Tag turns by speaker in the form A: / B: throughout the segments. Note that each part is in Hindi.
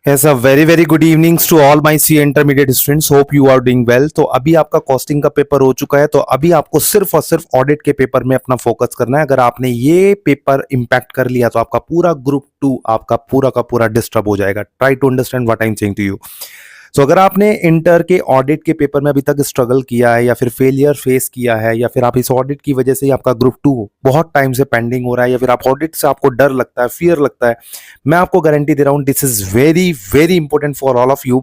A: Yes, a very very good evenings to all my CA intermediate students. Hope you are doing well. तो अभी आपका कॉस्टिंग का पेपर हो चुका है, तो अभी आपको सिर्फ और सिर्फ ऑडिट के पेपर में अपना फोकस करना है। अगर आपने ये पेपर इम्पैक्ट कर लिया तो आपका पूरा ग्रुप 2 आपका पूरा का पूरा डिस्टर्ब हो जाएगा। Try to understand what I am saying to you. So अगर आपने इंटर के ऑडिट के पेपर में अभी तक स्ट्रगल किया है या फिर फेलियर फेस किया है या फिर आप इस ऑडिट की वजह से ही आपका ग्रुप 2 बहुत टाइम से पेंडिंग हो रहा है या फिर आप ऑडिट से आपको डर लगता है, फियर लगता है, मैं आपको गारंटी दे रहा हूं this is very very important for all of you.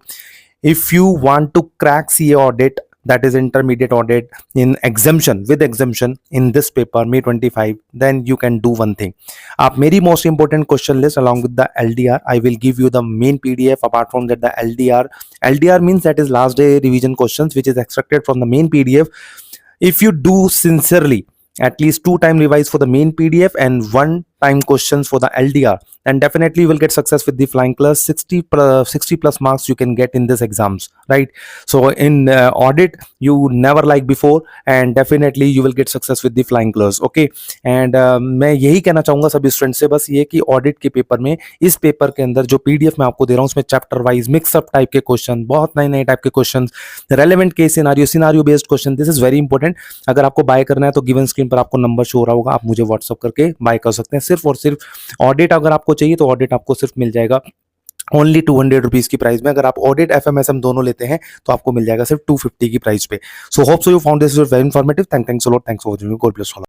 A: if you want to crack CA audit, that is intermediate audit in exemption with exemption in this paper May 25, then you can do one thing. आप मेरी most important question list along with the LDR, I will give you the main PDF. Apart from that, the LDR means that is last day revision questions which is extracted from the main PDF. If you do sincerely at least 2 time revise for the main PDF and 1 time questions for the LDR, and definitely you will get success with the flying colors. 60 plus marks you can get in this exams, right? So in audit you never like before, and definitely you will get success with the flying colors, okay? And मैं यही कहना चाहूंगा सभी स्टूडेंट से बस ये कि ऑडिट के पेपर में, इस पेपर के अंदर जो पीडीएफ मैं आपको दे रहा हूँ उसमें चैप्टर वाइज मिक्सअप टाइप के क्वेश्चन, बहुत नए नए टाइप के question, relevant case scenario based question, this is very important. अगर आपको बाय करना है तो गिवन स्क्रीन पर आपको नंबर शो हो रहा होगा, आप मुझे व्हाट्सअप करके बाय कर सकते हैं। सिर्फ और सिर्फ ऑडिट अगर आपको चाहिए तो ऑडिट आपको सिर्फ मिल जाएगा ओनली 200 रुपीज की प्राइस में। अगर आप ऑडिट एफएमएसएम दोनों लेते हैं तो आपको मिल जाएगा सिर्फ 250 की प्राइस पे। So hope so you found this very informative. Thanks a lot, thanks for watching, God bless all.